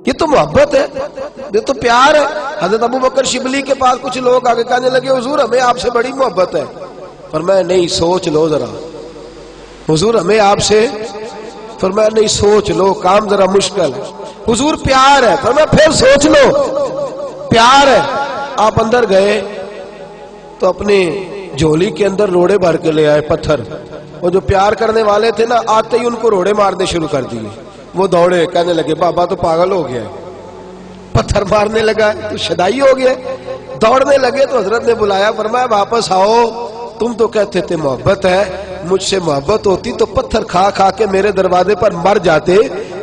یہ تو محبت ہے، یہ تو پیار ہے۔ حضرت ابو بکر شبلی کے پاس کچھ لوگ آگے کہنے لگے حضور ہمیں آپ سے بڑی محبت ہے۔ فرمایا نہیں سوچ لو ذرا، حضور ہمیں آپ سے، فرمایا نہیں سوچ لو، کام ذرا مشکل ہے۔ حضور پیار ہے، فرمایا پھر سوچ لو، پیار ہے۔ آپ اندر گئے تو اپنے جھولی کے اندر روڑے بھر کے لے آئے، پتھر۔ وہ جو پیار کرنے والے تھے نا، آتے ہی ان کو روڑے مارنے شروع کر دیے۔ وہ دوڑے، کہنے لگے بابا تو پاگل ہو گیا ہے، پتھر مارنے لگا ہے، تو شدائی ہو گیا۔ دوڑنے لگے تو حضرت نے بلایا، فرمایا واپس آؤ، تم تو کہتے تھے محبت ہے، مجھ سے محبت ہوتی تو پتھر کھا کھا کے میرے دروازے پر مر جاتے،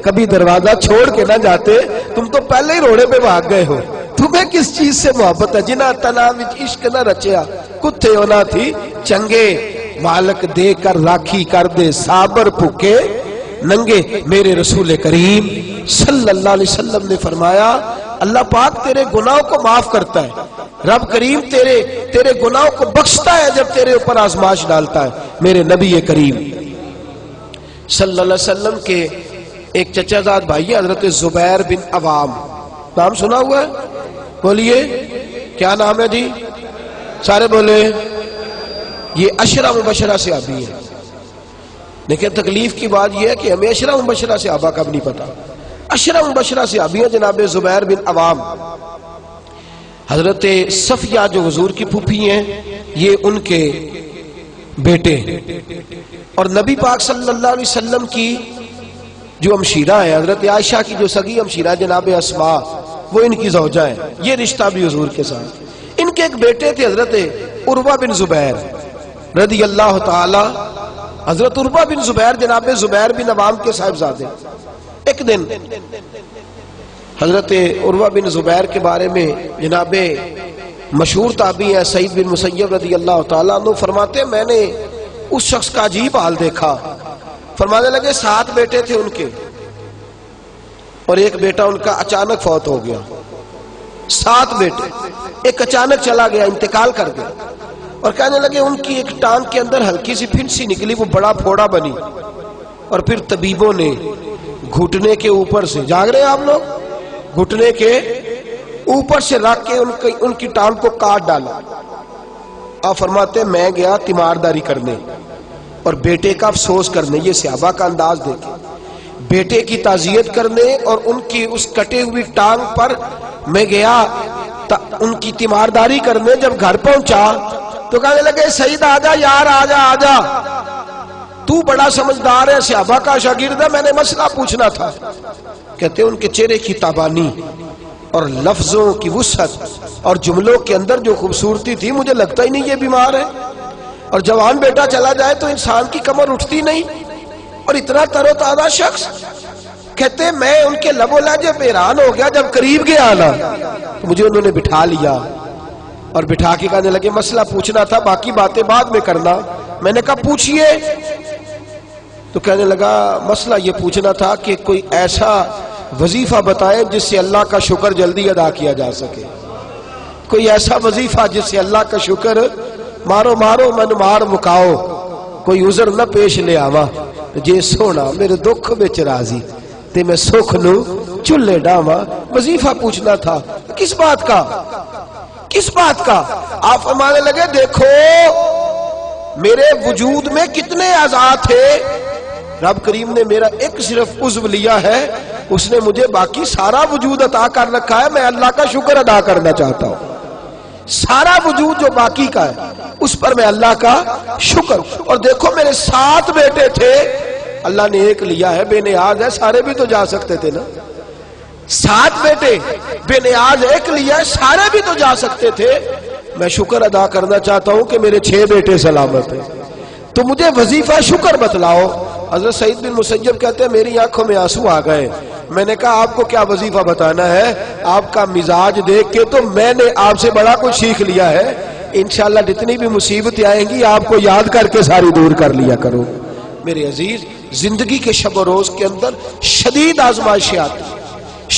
کبھی دروازہ چھوڑ کے نہ جاتے، تم تو پہلے ہی روڑے پہ بھاگ گئے ہو۔ تمہیں کس چیز سے محبت ہے؟ جنہ تنا وچ عشق نہ رچیا، کتے ہونا تھی چنگے، مالک دے کر راکھی کر دے صابر بھوکے ننگے۔ میرے رسول کریم صلی اللہ علیہ وسلم نے فرمایا اللہ پاک تیرے گناہوں کو معاف کرتا ہے، رب کریم تیرے گناہوں کو بخشتا ہے جب تیرے اوپر آزمائش ڈالتا ہے۔ میرے نبی کریم صلی اللہ علیہ وسلم کے ایک چچا زاد بھائی حضرت زبیر بن عوام، نام سنا ہوا ہے؟ بولیے کیا نام ہے جی؟ سارے بولے۔ یہ عشرہ مبشرہ صحابی ہے، لیکن تکلیف کی بات یہ ہے کہ ہمیں عشرہ مبشرہ صحابہ کا بھی نہیں پتا۔ عشرہ مبشرہ صحابی ہیں جناب زبیر بن عوام، حضرت صفیہ جو حضور کی پھوپھی ہیں یہ ان کے بیٹے، اور نبی پاک صلی اللہ علیہ وسلم کی جو ہمشیرہ ہے حضرت عائشہ کی جو سگی ہمشیرہ جناب اسماء، وہ ان کی زوجہ ہے، یہ رشتہ بھی حضور کے ساتھ۔ ان کے ایک بیٹے تھے حضرت عروہ بن زبیر رضی اللہ تعالی، حضرت عروہ بن زبیر جناب زبیر بن عوام کے صاحبزادے۔ ایک دن حضرت عروہ بن زبیر کے بارے میں جناب مشہور تابعی ہے سعید بن مسیب رضی اللہ تعالیٰ عنہ فرماتے ہیں میں نے اس شخص کا عجیب حال دیکھا۔ فرمانے لگے 7 بیٹے تھے ان کے، اور ایک بیٹا ان کا اچانک فوت ہو گیا۔ 7 بیٹے، ایک اچانک چلا گیا، انتقال کر گیا، اور کہنے لگے ان کی ایک ٹانگ کے اندر ہلکی سی پھنسی نکلی، وہ بڑا پھوڑا بنی، اور پھر طبیبوں نے گھٹنے کے اوپر سے، جاگ رہے ہیں آپ لوگ، گھٹنے کے اوپر سے رکھ کے ان کی ٹانگ کو کاٹ ڈالا۔ آپ فرماتے میں گیا تیمارداری کرنے اور بیٹے کا افسوس کرنے، یہ صحابہ کا انداز دیکھیں، بیٹے کی تعزیت کرنے اور ان کی اس کٹے ہوئی ٹانگ پر میں گیا ان کی تیمارداری کرنے۔ جب گھر پہنچا تو کہنے لگے سعید آجا یار، آجا آجا، تو بڑا سمجھدار ہے، صحابہ کا شاگرد ہے، میں نے مسئلہ پوچھنا تھا۔ کہتے ہیں ان کے چہرے کی تابانی اور لفظوں کی وسعت اور جملوں کے اندر جو خوبصورتی تھی، مجھے لگتا ہی نہیں یہ بیمار ہے، اور جوان بیٹا چلا جائے تو انسان کی کمر اٹھتی نہیں، اور اتنا تر و تازہ شخص۔ کہتے ہیں میں ان کے لب و لہجے پہ حیران ہو گیا، جب قریب گیا نا تو مجھے انہوں نے بٹھا لیا اور بٹھا کے کہنے لگے مسئلہ پوچھنا تھا، باقی باتیں بعد میں کرنا۔ میں نے کہا پوچھئے، تو کہنے لگا مسئلہ یہ پوچھنا تھا کہ کوئی ایسا وظیفہ بتائیں جس سے اللہ کا شکر جلدی ادا کیا جا سکے، کوئی ایسا وظیفہ جس سے اللہ کا شکر مارو مارو من مار مکاؤ، کوئی عذر نہ پیش لے آوا، جے سونا میرے دکھ بچ راضی تے میں سکھ نو چلے ڈاوا۔ وظیفہ پوچھنا تھا، کس بات کا، کس بات کا؟ آپ فرمانے لگے دیکھو میرے وجود میں کتنے اعضاء تھے، رب کریم نے میرا ایک صرف عضو لیا ہے، اس نے مجھے باقی سارا وجود عطا کر رکھا ہے، میں اللہ کا شکر ادا کرنا چاہتا ہوں۔ سارا وجود جو باقی کا ہے اس پر میں اللہ کا شکر۔ اور دیکھو میرے 7 بیٹے تھے، اللہ نے ایک لیا ہے، بے نیاز ہے، سارے بھی تو جا سکتے تھے نا۔ 7 بیٹے بے نیاز، ایک لیا ہے، سارے بھی تو جا سکتے تھے۔ میں شکر ادا کرنا چاہتا ہوں کہ میرے 6 بیٹے سلامت ہیں، تو مجھے وظیفہ شکر بتلاؤ۔ حضرت سعید بن مسیب کہتے ہیں میری آنکھوں میں آنسو آ گئے۔ میں نے کہا آپ کو کیا وظیفہ بتانا ہے؟ آپ کا مزاج دیکھ کے تو میں نے آپ سے بڑا کچھ سیکھ لیا ہے، انشاءاللہ جتنی بھی مصیبتیں آئیں گی آپ کو یاد کر کے ساری دور کر لیا کرو۔ میرے عزیز، زندگی کے شب و روز کے اندر شدید آزمائشیں آتی ہیں،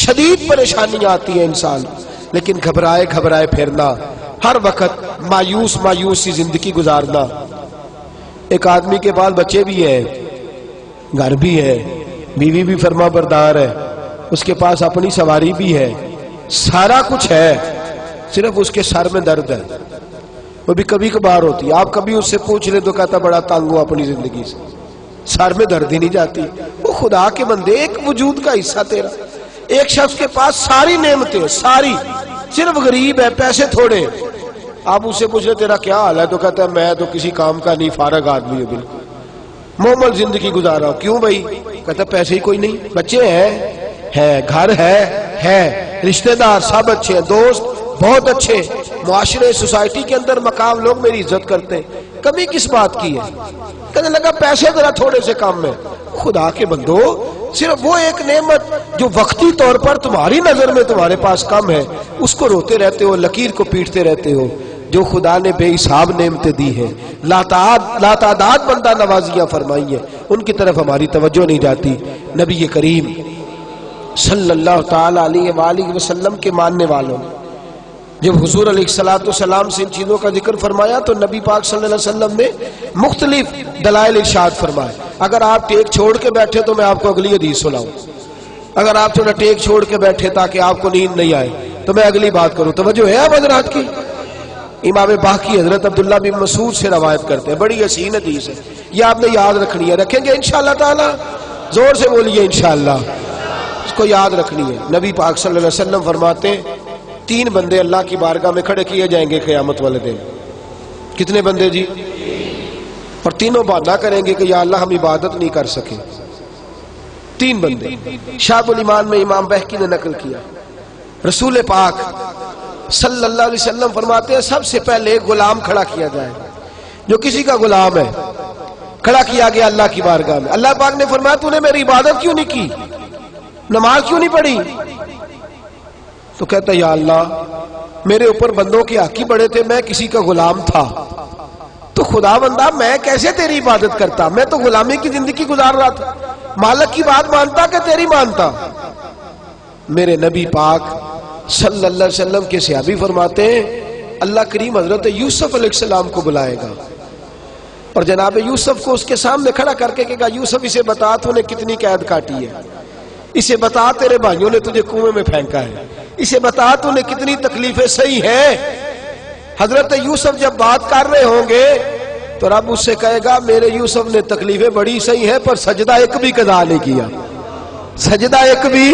شدید پریشانیاں آتی ہیں انسان، لیکن گھبرائے گھبرائے پھرنا، ہر وقت مایوس سی زندگی گزارنا ایک آدمی کے پاس بچے بھی ہیں، گھر بھی ہے، بیوی بھی فرما بردار ہے، اس کے پاس اپنی سواری بھی ہے، سارا کچھ ہے، صرف اس کے سر میں درد ہے، وہ بھی کبھی کبھار ہوتی ہے۔ آپ کبھی اس سے پوچھ لیں تو کہتا بڑا تنگ ہوں اپنی زندگی سے، سر میں درد ہی نہیں جاتی۔ وہ خدا کے بندے، ایک وجود کا حصہ تیرا، ایک شخص کے پاس ساری نعمتیں، ساری، صرف غریب ہے، پیسے تھوڑے، آپ اس سے پوچھ لیں تیرا کیا حال ہے تو کہتا ہے میں تو کسی کام کا نہیں، فارغ آدمی ہوں، بالکل معمول زندگی گزارا ہوں۔ کیوں بھائی؟ کہتا پیسے ہی کوئی نہیں، بچے ہیں، گھر ہے، رشتہ دار سب اچھے ہیں، دوست بہت اچھے، معاشرے سوسائٹی کے اندر مقام، لوگ میری عزت کرتے ہیں، کمی کس بات کی ہے؟ کہنے لگا پیسے ذرا تھوڑے سے کام میں۔ خدا کے بندو، صرف وہ ایک نعمت جو وقتی طور پر تمہاری نظر میں تمہارے پاس کم ہے، اس کو روتے رہتے ہو، لکیر کو پیٹتے رہتے ہو۔ جو خدا نے بے حساب نعمتیں دی ہیں، لاتعداد بندہ نوازیاں فرمائی ہیں، ان کی طرف ہماری توجہ نہیں جاتی۔ نبی کریم صلی اللہ تعالی علیہ وآلہ وسلم کے ماننے والوں نے جب حضور علیہ السلام سے ان چیزوں کا ذکر فرمایا تو نبی پاک صلی اللہ علیہ وسلم نے مختلف دلائل ارشاد فرمائے۔ اگر آپ ٹیک چھوڑ کے بیٹھے تو میں آپ کو اگلی حدیث سناؤں، اگر آپ تھوڑا ٹیک چھوڑ کے بیٹھے تاکہ آپ کو نیند نہیں آئے تو میں اگلی بات کروں۔ توجہ ہے اب حضرات کی؟ امام باقی حضرت عبداللہ بن مسعود سے روایت کرتے ہیں، بڑی حسین حدیث ہے، یہ آپ نے یاد رکھنی ہے۔ رکھیں گے انشاءاللہ تعالی؟ زور سے بولیے انشاءاللہ، اس کو یاد رکھنی ہے۔ نبی پاک صلی اللہ علیہ وسلم فرماتے ہیں 3 بندے اللہ کی بارگاہ میں کھڑے کیے جائیں گے قیامت والے دن۔ کتنے بندے جی؟ اور تینوں بہانہ کریں گے کہ یا اللہ ہم عبادت نہیں کر سکے۔ 3 بندے، شعب الایمان میں امام بہقی نے نقل کیا، رسول پاک صلی اللہ علیہ وسلم فرماتے ہیں سب سے پہلے غلام کھڑا کیا جائے، جو کسی کا غلام ہے، کھڑا کیا گیا اللہ کی بارگاہ میں۔ اللہ پاک نے فرمایا تو نے میری عبادت کیوں نہیں کی، نماز کیوں نہیں پڑھی؟ تو کہتا یا اللہ میرے اوپر بندوں کے حق ہی بڑے تھے، میں کسی کا غلام تھا، تو خدا بندہ میں کیسے تیری عبادت کرتا، میں تو غلامی کی زندگی گزار رہا تھا، مالک کی بات مانتا کہ تیری مانتا؟ میرے نبی پاک صلی اللہ علیہ وسلم کے صحابی فرماتے ہیں اللہ کریم حضرت یوسف علیہ السلام کو بلائے گا اور جناب یوسف کو اس کے سامنے کھڑا کر کے کہے گا یوسف اسے بتا تو نے کتنی قید کاٹی ہے، اسے بتا تیرے بھائیوں نے تجھے کنویں میں پھینکا ہے، اسے بتا تو نے کتنی تکلیفیں سہی ہیں۔ حضرت یوسف جب بات کر رہے ہوں گے تو رب اس سے کہے گا میرے یوسف نے تکلیفیں بڑی سہی ہیں پر سجدہ ایک بھی قضا نہیں کیا، سجدہ ایک بھی۔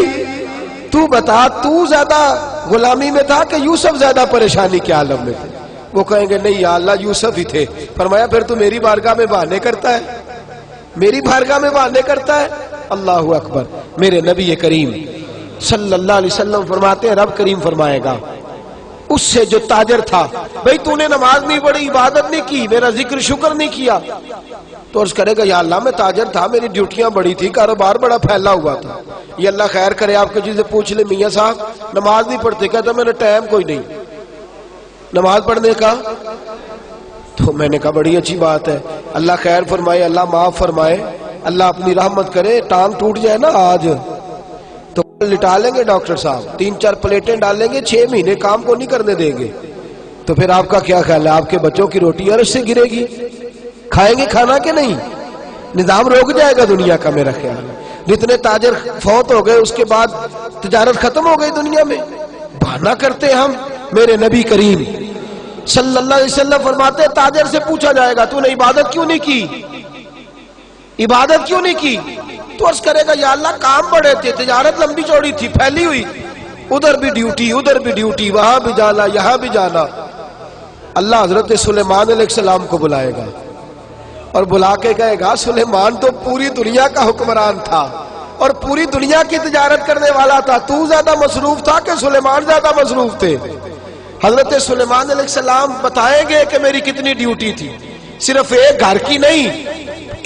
تو بتا تو زیادہ غلامی میں تھا کہ یوسف زیادہ پریشانی کے عالم میں تھے؟ وہ کہیں گے نہیں یا اللہ یوسف ہی تھے۔ فرمایا پھر تو میری بارگاہ میں بہانے کرتا ہے، میری بارگاہ میں بہانے کرتا ہے؟ اللہ اکبر۔ میرے نبی کریم صلی اللہ علیہ وسلم فرماتے ہیں رب کریم فرمائے گا اس سے جو تاجر تھا بھئی تو نے نماز نہیں پڑھی، عبادت نہیں کی، میرا ذکر شکر نہیں کیا، تو عرض کرے گا یا اللہ میں تاجر تھا، میری ڈیوٹیاں بڑی تھی، کاروبار بڑا پھیلا ہوا تھا، یہ اللہ خیر کرے آپ کو جسے پوچھ لے میاں صاحب نماز نہیں پڑھتے، کہتا میں نے ٹائم کوئی نہیں نماز پڑھنے کا۔ تو میں نے کہا بڑی اچھی بات ہے، اللہ خیر فرمائے، اللہ معاف فرمائے، اللہ اپنی رحمت کرے، ٹانگ ٹوٹ جائے نا آج تو لٹا لیں گے ڈاکٹر صاحب، 3-4 پلیٹیں ڈال لیں گے، 6 مہینے کام کو نہیں کرنے دیں گے، تو پھر آپ کا کیا خیال ہے آپ کے بچوں کی روٹی عرش سے گرے گی؟ کھائیں گے کھانا کہ نہیں؟ نظام روک جائے گا دنیا کا میرا خیال ہے۔ جتنے تاجر فوت ہو گئے اس کے بعد تجارت ختم ہو گئی دنیا میں، بہانہ کرتے ہم۔ میرے نبی کریم صلی اللہ علیہ وسلم فرماتے تاجر سے پوچھا جائے گا تو نے عبادت کیوں نہیں کی، عبادت کیوں نہیں کی؟ تو عرض کرے گا یا اللہ کام بڑے تھے، تجارت لمبی چوڑی تھی، پھیلی ہوئی، ادھر بھی ڈیوٹی ادھر بھی ڈیوٹی، وہاں بھی جانا یہاں بھی جانا۔ اللہ حضرت سلیمان علیہ السلام کو بلائے گا اور بلا کے کہے گا سلیمان تو پوری دنیا کا حکمران تھا اور پوری دنیا کی تجارت کرنے والا تھا، تو زیادہ مصروف تھا کہ سلیمان زیادہ مصروف تھے؟ حضرت سلیمان علیہ السلام بتائیں گے کہ میری کتنی ڈیوٹی تھی، صرف ایک گھر کی نہیں،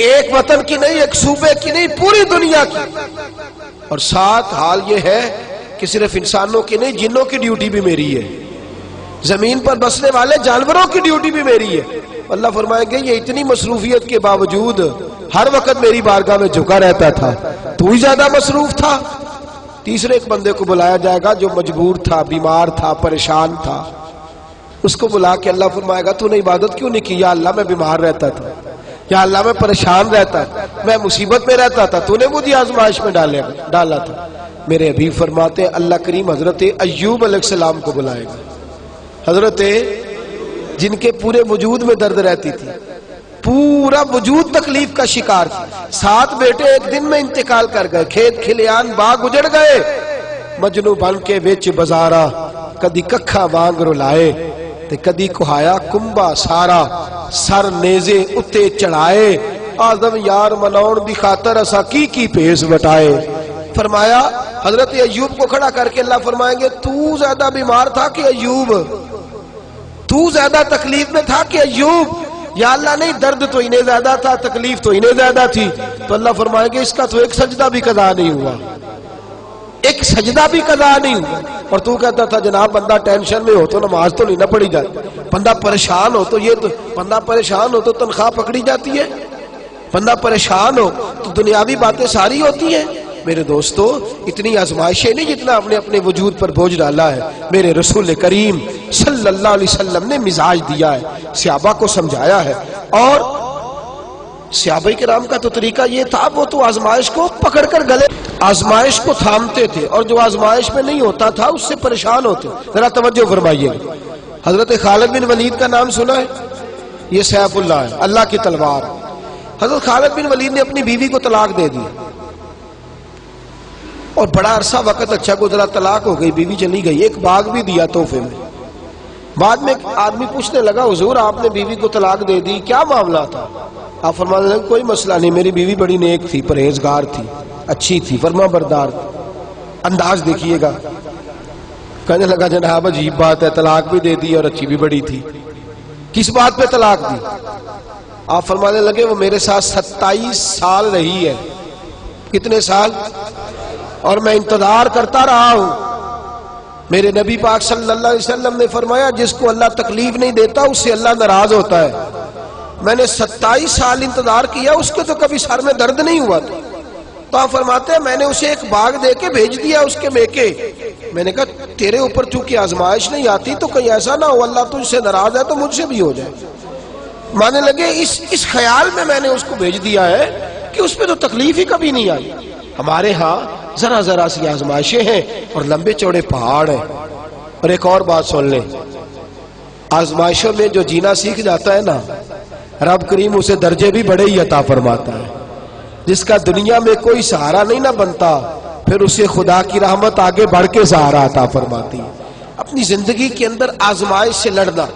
ایک وطن کی نہیں، ایک صوبے کی نہیں، پوری دنیا کی۔ اور ساتھ حال یہ ہے کہ صرف انسانوں کی نہیں، جنوں کی ڈیوٹی بھی میری ہے، زمین پر بسنے والے جانوروں کی ڈیوٹی بھی میری ہے۔ اللہ فرمائیں گے یہ اتنی مصروفیت کے باوجود ہر وقت میری بارگاہ میں جھکا رہتا تھا، تو ہی زیادہ مصروف تھا۔ تیسرے ایک بندے کو بلایا جائے گا جو مجبور تھا، بیمار تھا، پریشان تھا، اس کو بلا کے اللہ فرمائے گا تو نے عبادت کیوں نہیں کی؟ یا اللہ میں بیمار رہتا تھا، یا اللہ میں پریشان رہتا، میں مصیبت میں رہتا تھا، تو نے مجھے آزمائش میں ڈالا تھا۔ میرے حبیب فرماتے اللہ کریم حضرت ایوب علیہ السلام کو بلائے گا، حضرت جن کے پورے وجود میں درد رہتی تھی، پورا وجود تکلیف کا شکار تھا، 7 بیٹے ایک دن میں انتقال کر گئے، کھیت کھلیان باغ اجڑ گئے، مجنو بن کے وچ بازارا کدی ککھا وانگ رلائے تے کدی کہایا کمبا سارا، سر نیزے اتے چڑھائے، آدم یار مناؤن دی خاطر اسا کی پیس وٹائے۔ فرمایا حضرت ایوب کو کھڑا کر کے اللہ فرمائیں گے تو زیادہ بیمار تھا کہ ایوب؟ تو زیادہ تکلیف میں تھا کہ ایوب؟ یا اللہ نہیں، درد تو انہیں زیادہ تھا، تکلیف تو انہیں زیادہ تھی۔ تو اللہ فرمائیں گے اس کا تو ایک سجدہ بھی قضا نہیں ہوا، ایک سجدہ بھی قضا نہیں ہوا۔ اور تو کہتا تھا جناب بندہ ٹینشن میں ہو تو نماز تو نہیں نہ پڑھی جاتی، بندہ پریشان ہو تو بندہ پریشان ہو تو تنخواہ پکڑی جاتی ہے، بندہ پریشان ہو تو دنیاوی باتیں ساری ہوتی ہیں۔ میرے دوستو اتنی آزمائشیں نہیں جتنا اپنے وجود پر بوجھ ڈالا ہے میرے رسول کریم صلی اللہ علیہ وسلم نے مزاج دیا ہے، صحابہ کو سمجھایا ہے۔ اور صحابہ کرام کا تو طریقہ یہ تھا، وہ تو آزمائش کو پکڑ کر گلے آزمائش کو تھامتے تھے، اور جو آزمائش میں نہیں ہوتا تھا اس سے پریشان ہوتے۔ ذرا توجہ فرمائیے، حضرت خالد بن ولید کا نام سنا ہے؟ یہ سیف اللہ ہے، اللہ کی تلوار۔ حضرت خالد بن ولید نے اپنی بیوی کو طلاق دے دی، اور بڑا عرصہ وقت اچھا گزرا، طلاق ہو گئی، بیوی چلی گئی، ایک باغ بھی دیا تحفے میں۔ بعد میں ایک آدمی پوچھنے لگا حضور آپ نے بیوی کو طلاق دے دی، کیا معاملہ تھا؟ آپ فرمانے لگے کوئی مسئلہ نہیں، میری بیوی بڑی نیک تھی، پرہیزگار تھی، اچھی تھی، فرما بردار تھی۔ انداز دیکھیے گا، کہنے لگا جناب عجیب بات ہے، طلاق بھی دے دی اور اچھی بھی بڑی تھی، کس بات پہ طلاق دی؟ آپ فرمانے لگے وہ میرے ساتھ 27 سال رہی ہے۔ کتنے سال؟ اور میں انتظار کرتا رہا ہوں۔ میرے نبی پاک صلی اللہ علیہ وسلم نے فرمایا جس کو اللہ تکلیف نہیں دیتا اس سے اللہ ناراض ہوتا ہے۔ میں نے 27 سال انتظار کیا، اس کے تو کبھی سر میں درد نہیں ہوا تھا۔ تو آپ فرماتے ہیں میں نے اسے ایک باغ دے کے بھیج دیا اس کے میکے۔ میں نے کہا تیرے اوپر چونکہ آزمائش نہیں آتی تو کہیں ایسا نہ ہو اللہ تجھ سے ناراض ہے تو مجھ سے بھی ہو جائے۔ مانے لگے اس خیال میں نے اس کو بھیج دیا ہے کہ اس پہ تو تکلیف ہی کبھی نہیں آئی۔ ہمارے ہاں ذرا ذرا سی آزمائشیں ہیں اور لمبے چوڑے پہاڑ ہیں۔ اور ایک اور بات سن لیں، آزمائشوں میں جو جینا سیکھ جاتا ہے نا، رب کریم اسے درجے بھی بڑے ہی عطا فرماتا ہے۔ جس کا دنیا میں کوئی سہارا نہیں نہ بنتا، پھر اسے خدا کی رحمت آگے بڑھ کے سہارا عطا فرماتی ہے۔ اپنی زندگی کے اندر آزمائش سے لڑنا،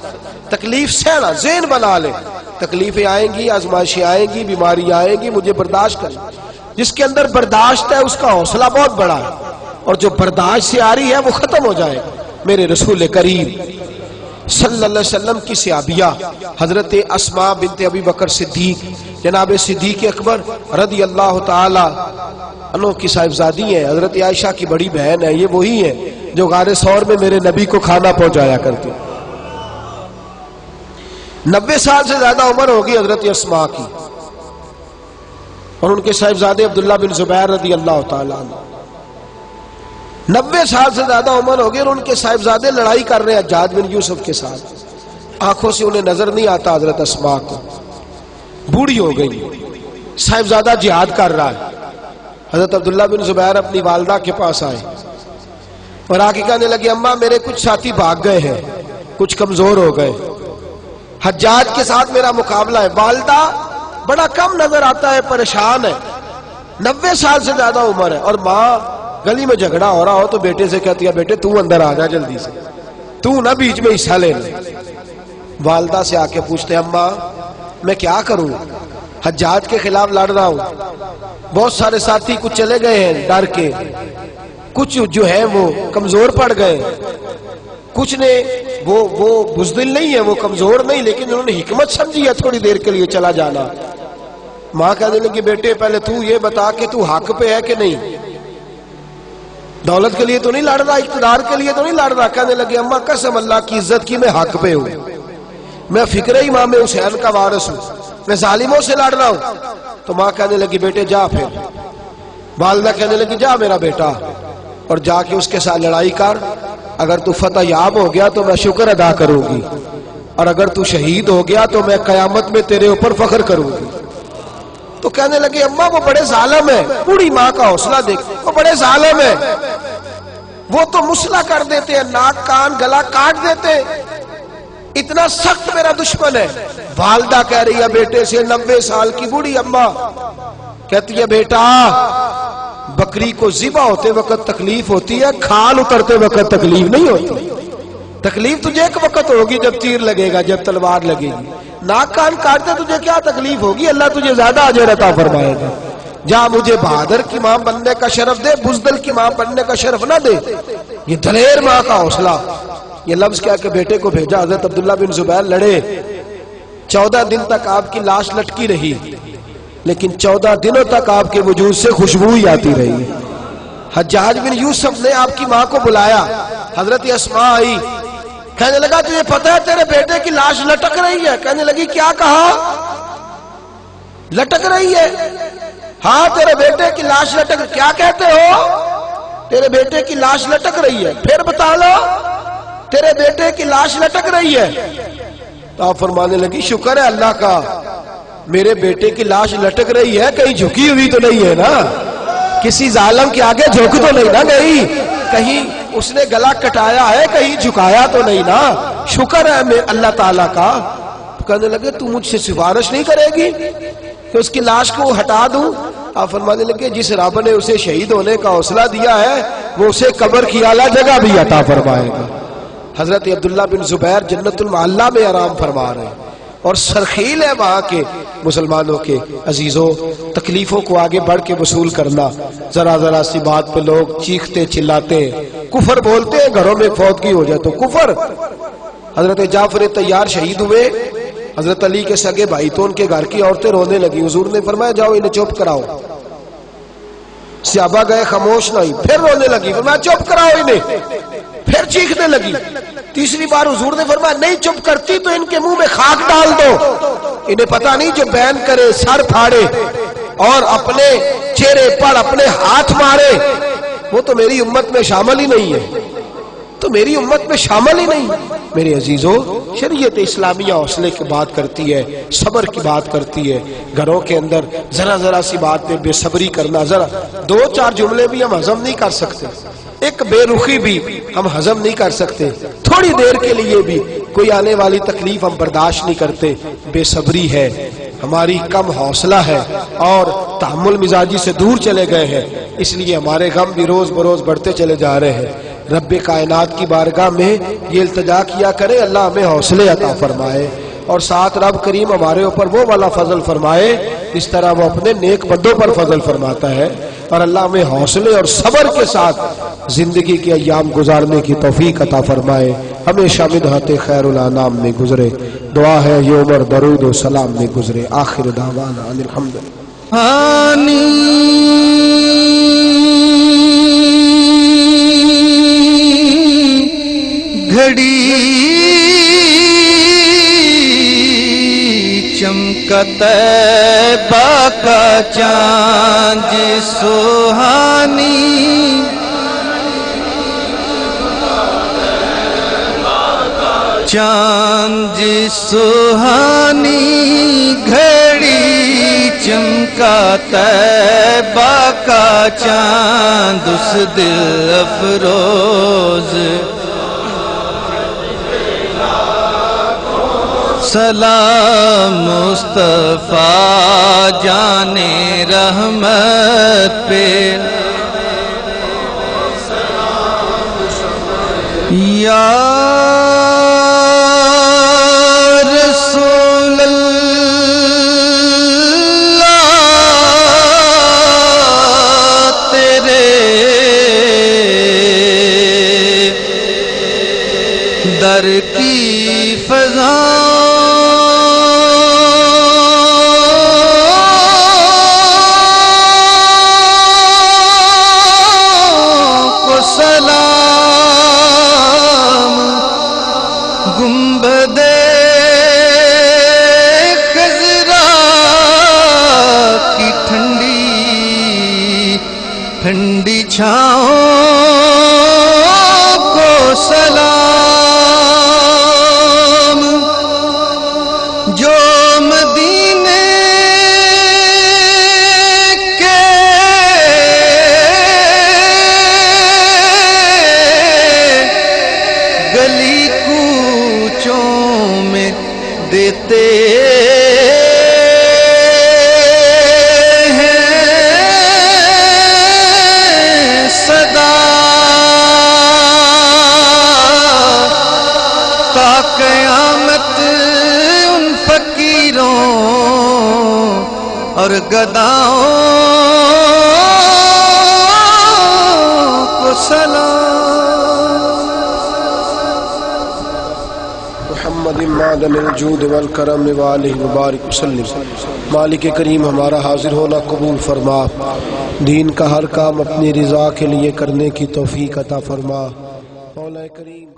تکلیف سہنا، ذہن بنا لے تکلیفیں آئیں گی، آزمائشیں آئیں گی، بیماری آئیں گی، مجھے برداشت کریں۔ جس کے اندر برداشت ہے اس کا حوصلہ بہت بڑا ہے، اور جو برداشت سے آ رہی ہے وہ ختم ہو جائے گا۔ میرے رسول کریم صلی اللہ علیہ وسلم کی صحابیہ حضرت اسماء بنت ابی بکر صدیق، جناب صدیق اکبر رضی اللہ تعالی عنہ کی صاحبزادی ہیں، حضرت عائشہ کی بڑی بہن ہے۔ یہ وہی ہیں جو غار ثور میں میرے نبی کو کھانا پہنچایا کرتی۔ 90 سال سے زیادہ عمر ہوگی حضرت اسماء کی، اور ان کے صاحبزادے عبداللہ بن زبیر رضی اللہ تعالیٰ عنہ۔ 90 سال سے زیادہ عمر ہوگی اور ان کے صاحبزادے لڑائی کر رہے ہیں حجاج بن یوسف کے ساتھ، آنکھوں سے انہیں نظر نہیں آتا حضرت اسماء کو، بوڑھی ہو گئی، صاحبزادہ جہاد کر رہا ہے۔ حضرت عبداللہ بن زبیر اپنی والدہ کے پاس آئے اور آ کے کہنے لگے اماں میرے کچھ ساتھی بھاگ گئے ہیں، کچھ کمزور ہو گئے، حجاج کے ساتھ میرا مقابلہ ہے۔ والدہ بڑا کم نظر آتا ہے، پریشان ہے، 90 سال سے زیادہ عمر ہے، اور ماں گلی میں جھگڑا ہو رہا ہو تو بیٹے سے کہتی ہے بیٹے تو اندر آ جا جلدی سے، تو نہ بیچ میں حصہ لے لے۔ والدہ سے آ کے پوچھتے ہیں اماں میں کیا کروں، حجاج کے خلاف لڑ رہا ہوں، بہت سارے ساتھی کچھ چلے گئے ہیں ڈر کے، کچھ جو ہے وہ کمزور پڑ گئے، کچھ نے وہ بزدل نہیں ہے، وہ کمزور نہیں، لیکن انہوں نے حکمت سمجھی ہے تھوڑی دیر کے لیے چلا جانا۔ ماں کہنے لگی بیٹے پہلے تو یہ بتا کہ تو حق پہ ہے کہ نہیں، دولت کے لیے تو نہیں لڑ رہا، اقتدار کے لیے تو نہیں لڑ رہا۔ کہنے لگی اماں قسم اللہ کی عزت کی میں حق پہ ہوں، میں فکر امام حسین کا وارث ہوں، میں ظالموں سے لڑ رہا ہوں۔ تو ماں کہنے لگی بیٹے جا، پھر والدہ کہنے لگی جا میرا بیٹا، اور جا کے اس کے ساتھ لڑائی کر، اگر تو فتح یاب ہو گیا تو میں شکر ادا کروں گی، اور اگر تو شہید ہو گیا تو میں قیامت میں تیرے اوپر فخر کروں گی۔ تو کہنے لگے اماں وہ بڑے ظالم ہے. بوڑھی ماں کا حوصلہ دیکھ, وہ بڑے ظالم ہے, وہ تو مسئلہ کر دیتے ہیں, ناک کان گلا کاٹ دیتے ہیں, اتنا سخت میرا دشمن ہے. والدہ کہہ رہی ہے بیٹے سے, 90 سال کی بوڑھی اماں کہتی ہے بیٹا بکری کو ذبح ہوتے وقت تکلیف ہوتی ہے, کھال اترتے وقت تکلیف نہیں ہوتی. تکلیف تجھے ایک وقت ہوگی جب تیر لگے گا, جب تلوار لگے گی. ناک کان کاٹتے تجھے کیا تکلیف ہوگی, اللہ تجھے زیادہ اجر عطا فرمائے گا. جا مجھے بہادر کی ماں بننے کا شرف دے, بزدل کی ماں بننے کا شرف نہ دے. یہ دلیر ماں کا حوصلہ. یہ لفظ کیا کہ بیٹے کو بھیجا. حضرت عبداللہ بن زبیر لڑے, 14 دن تک آپ کی لاش لٹکی رہی, لیکن 14 دنوں تک آپ کے وجود سے خوشبو ہی آتی رہی. حجاج بن یوسف نے آپ کی ماں کو بلایا, حضرت اسماء آئی, کہنے لگا تجھے پتہ ہے تیرے بیٹے کی لاش لٹک رہی ہے؟ کہنے لگی کیا کہا؟ لٹک رہی ہے؟ ہاں تیرے بیٹے کی لاش لٹک. کیا کہتے ہو؟ تیرے بیٹے کی لاش لٹک رہی ہے. پھر بتا لو. تیرے بیٹے کی لاش لٹک رہی ہے. تو آپ فرمانے لگی شکر ہے اللہ کا, میرے بیٹے کی لاش لٹک رہی ہے, کہیں جھکی ہوئی تو نہیں ہے نا, کسی ظالم کے آگے جھک تو نہیں نا گئی, کہیں اس نے گلا کٹایا ہے, کہیں جھکایا تو نہیں نا, شکر ہے میں اللہ تعالیٰ کا. کہنے لگے تو مجھ سے سفارش نہیں کرے گی کہ اس کی لاش کو ہٹا دوں؟ آپ فرمانے لگے جس رب نے اسے شہید ہونے کا حوصلہ دیا ہے وہ اسے قبر کی اعلیٰ جگہ بھی عطا فرمائے گا. حضرت عبداللہ بن زبیر جنت المعلیٰ میں آرام فرما رہے ہیں, اور سرخیل ہے وہاں کے مسلمانوں کے. عزیزوں, تکلیفوں کو آگے بڑھ کے وصول کرنا. ذرا ذرا سی بات پہ لوگ چیختے چلاتے ہیں, کفر بولتے ہیں, گھروں میں فوتگی ہو جائے تو کفر. حضرت جعفر طیار شہید ہوئے, حضرت علی کے سگے بھائی تو ان کے گھر کی عورتیں رونے لگی. حضور نے فرمایا جاؤ انہیں چپ کراؤ. صحابہ گئے, خاموش نہیں, پھر رونے لگی. فرمایا چپ کراؤ انہیں, پھر چیخنے لگی. تیسری بار حضور نے فرمایا نہیں چپ کرتی تو ان کے منہ میں خاک ڈال دو, انہیں پتہ نہیں جو بین کرے سر پھاڑے اور اپنے چہرے پر اپنے ہاتھ مارے وہ تو میری امت میں شامل ہی نہیں ہے, تو میری امت میں شامل ہی نہیں. میرے عزیزوں, شریعت اسلامیہ حوصلے کی بات کرتی ہے, صبر کی بات کرتی ہے. گھروں کے اندر ذرا ذرا سی بات پہ بے صبری کرنا, ذرا 2-4 جملے بھی ہم ہضم نہیں کر سکتے, ایک بے رخی بھی ہم ہضم نہیں کر سکتے, تھوڑی دیر کے لیے بھی کوئی آنے والی تکلیف ہم برداشت نہیں کرتے. بے صبری ہے, ہماری کم حوصلہ ہے, اور تحمل مزاجی سے دور چلے گئے ہیں, اس لیے ہمارے غم بھی روز بروز بڑھتے چلے جا رہے ہیں. رب کائنات کی بارگاہ میں یہ التجا کیا کرے اللہ ہمیں حوصلے عطا فرمائے, اور ساتھ رب کریم ہمارے اوپر وہ والا فضل فرمائے اس طرح وہ اپنے نیک بندوں پر فضل فرماتا ہے. اور اللہ ہمیں حوصلے اور صبر کے ساتھ زندگی کے ایام گزارنے کی توفیق عطا فرمائے, ہمیشہ مدحت خیر الانام میں گزرے. دعا ہے یہ عمر درود و سلام میں گزرے. آخر دعوانا ان الحمدللہ. گھڑی چمکا طیبہ کا چاند سہانی, چاند سہانی گھڑی چمکا طیبہ کا چاند اس دل افروز. سلام مصطفیٰ جانے رحمت پہ, یا رسول اللہ تیرے در کی فضا ٹھنڈی چھاؤں کو سلام, جو مدینے دیتے ہیں صدا تا قیامت ان فقیروں اور گداؤں کو سلام محمد معدن الجود والکرم والہ مبارک وسلم۔ مالک کریم ہمارا حاضر ہونا قبول فرما، دین کا ہر کام اپنی رضا کے لیے کرنے کی توفیق عطا فرما۔ مولا کریم